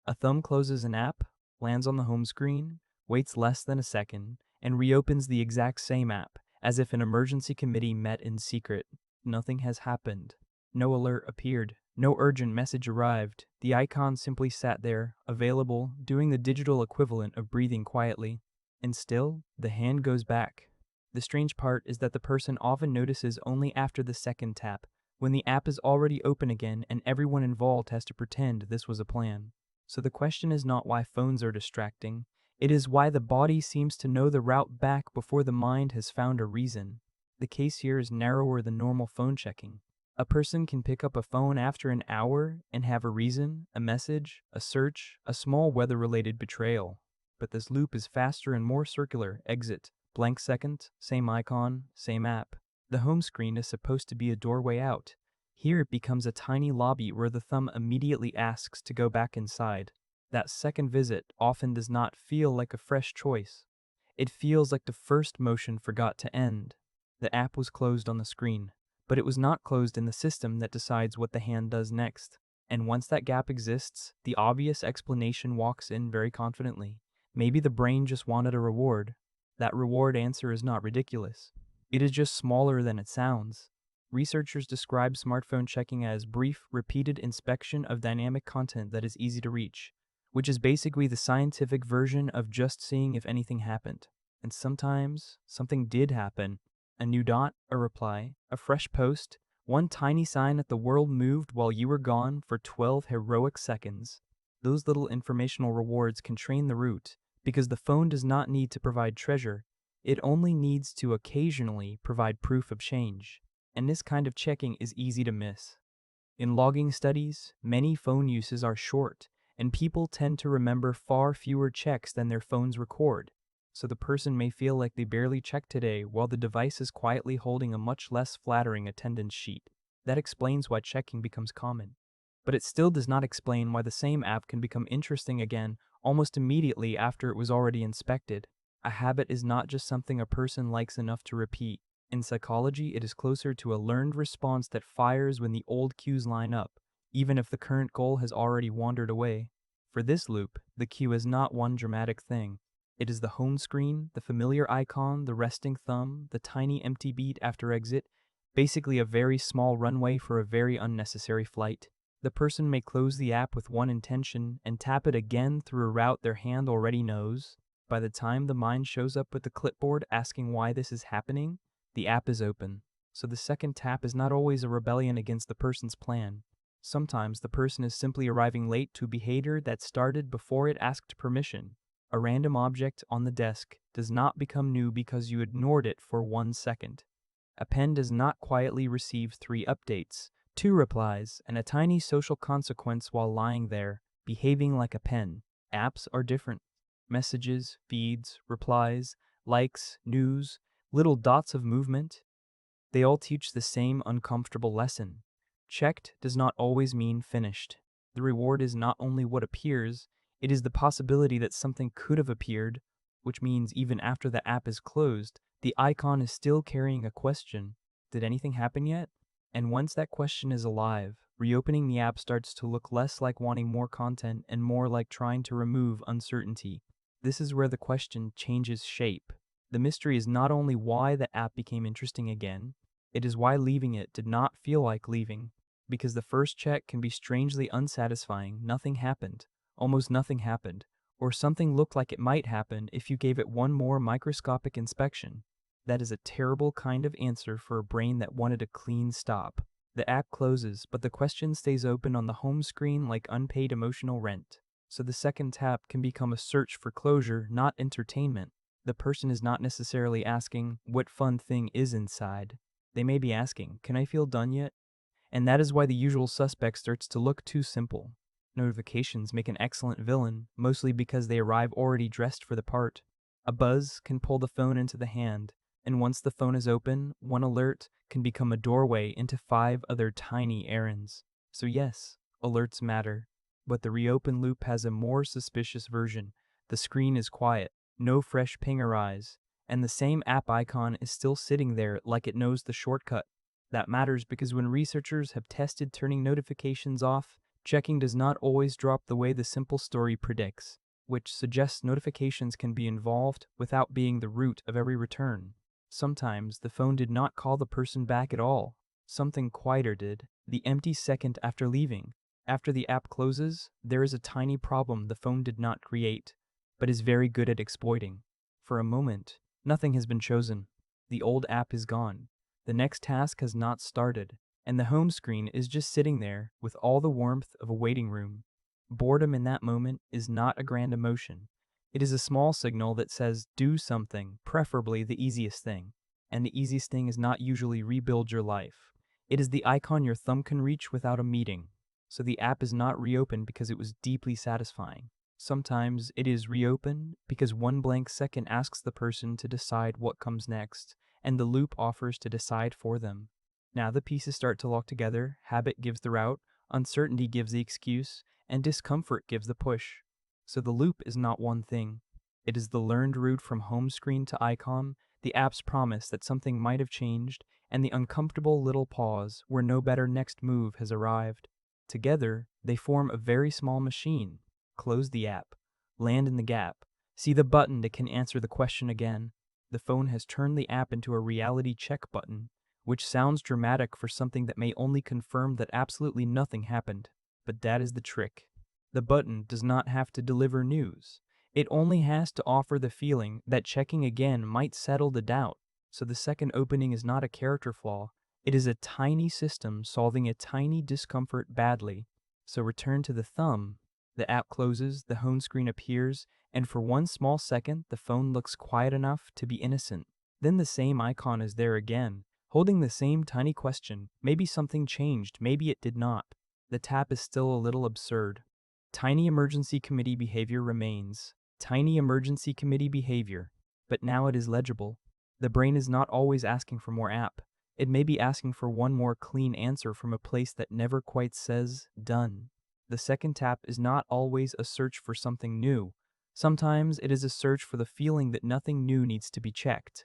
A thumb closes an app, lands on the home screen, waits less than a second, and reopens the exact same app, as if an emergency committee met in secret. Nothing has happened. No alert appeared. No urgent message arrived. The icon simply sat there, available, doing the digital equivalent of breathing quietly. And still, the hand goes back. The strange part is that the person often notices only after the second tap, when the app is already open again and everyone involved has to pretend this was a plan. So the question is not why phones are distracting, it is why the body seems to know the route back before the mind has found a reason. The case here is narrower than normal phone checking. A person can pick up a phone after an hour and have a reason, a message, a search, a small weather-related betrayal. But this loop is faster and more circular. Exit, blank second, same icon, same app. The home screen is supposed to be a doorway out. Here it becomes a tiny lobby where the thumb immediately asks to go back inside. That second visit often does not feel like a fresh choice. It feels like the first motion forgot to end. The app was closed on the screen, but it was not closed in the system that decides what the hand does next. And once that gap exists, the obvious explanation walks in very confidently. Maybe the brain just wanted a reward. That reward answer is not ridiculous. It is just smaller than it sounds. Researchers describe smartphone checking as brief, repeated inspection of dynamic content that is easy to reach, which is basically the scientific version of just seeing if anything happened. And sometimes, something did happen. A new dot, a reply, a fresh post, one tiny sign that the world moved while you were gone for 12 heroic seconds. Those little informational rewards can train the root, because the phone does not need to provide treasure, it only needs to occasionally provide proof of change. And this kind of checking is easy to miss. In logging studies, many phone uses are short, and people tend to remember far fewer checks than their phones record. So the person may feel like they barely checked today while the device is quietly holding a much less flattering attendance sheet. That explains why checking becomes common. But it still does not explain why the same app can become interesting again almost immediately after it was already inspected. A habit is not just something a person likes enough to repeat. In psychology, it is closer to a learned response that fires when the old cues line up, even if the current goal has already wandered away. For this loop, the cue is not one dramatic thing. It is the home screen, the familiar icon, the resting thumb, the tiny empty beat after exit, basically a very small runway for a very unnecessary flight. The person may close the app with one intention and tap it again through a route their hand already knows. By the time the mind shows up with the clipboard asking why this is happening, the app is open. So the second tap is not always a rebellion against the person's plan. Sometimes the person is simply arriving late to behavior that started before it asked permission. A random object on the desk does not become new because you ignored it for 1 second. A pen does not quietly receive 3 updates, 2 replies, and a tiny social consequence while lying there, behaving like a pen. Apps are different. Messages, feeds, replies, likes, news, little dots of movement, they all teach the same uncomfortable lesson. Checked does not always mean finished. The reward is not only what appears, it is the possibility that something could have appeared, which means even after the app is closed, the icon is still carrying a question. Did anything happen yet? And once that question is alive, reopening the app starts to look less like wanting more content and more like trying to remove uncertainty. This is where the question changes shape. The mystery is not only why the app became interesting again, it is why leaving it did not feel like leaving. Because the first check can be strangely unsatisfying. Nothing happened. Almost nothing happened. Or something looked like it might happen if you gave it one more microscopic inspection. That is a terrible kind of answer for a brain that wanted a clean stop. The app closes, but the question stays open on the home screen like unpaid emotional rent. So the second tap can become a search for closure, not entertainment. The person is not necessarily asking, what fun thing is inside? They may be asking, can I feel done yet? And that is why the usual suspect starts to look too simple. Notifications make an excellent villain, mostly because they arrive already dressed for the part. A buzz can pull the phone into the hand, and once the phone is open, one alert can become a doorway into 5 other tiny errands. So yes, alerts matter. But the reopen loop has a more suspicious version. The screen is quiet. No fresh ping arise, and the same app icon is still sitting there like it knows the shortcut. That matters because when researchers have tested turning notifications off, Checking does not always drop the way the simple story predicts, which suggests notifications can be involved without being the root of every return. Sometimes the phone did not call the person back at all. Something quieter did, the empty second after leaving. After the app closes, there is a tiny problem the phone did not create, but is very good at exploiting. For a moment, nothing has been chosen. The old app is gone. The next task has not started, and the home screen is just sitting there with all the warmth of a waiting room. Boredom in that moment is not a grand emotion. It is a small signal that says do something, preferably the easiest thing. And the easiest thing is not usually rebuild your life. It is the icon your thumb can reach without a meeting. So the app is not reopened because it was deeply satisfying. Sometimes it is reopened because one blank second asks the person to decide what comes next, and the loop offers to decide for them. Now the pieces start to lock together, habit gives the route, uncertainty gives the excuse, and discomfort gives the push. So the loop is not one thing. It is the learned route from home screen to icon, the app's promise that something might have changed, and the uncomfortable little pause where no better next move has arrived. Together, they form a very small machine. Close the app, land in the gap, see the button that can answer the question again. The phone has turned the app into a reality check button, which sounds dramatic for something that may only confirm that absolutely nothing happened. But that is the trick. The button does not have to deliver news. It only has to offer the feeling that checking again might settle the doubt. So the second opening is not a character flaw. It is a tiny system solving a tiny discomfort badly. So return to the thumb. The app closes, the home screen appears, and for one small second, the phone looks quiet enough to be innocent. Then the same icon is there again, holding the same tiny question. Maybe something changed, maybe it did not. The tap is still a little absurd. Tiny emergency committee behavior remains. Tiny emergency committee behavior. But now it is legible. The brain is not always asking for more app. It may be asking for one more clean answer from a place that never quite says done. The second tap is not always a search for something new. Sometimes it is a search for the feeling that nothing new needs to be checked.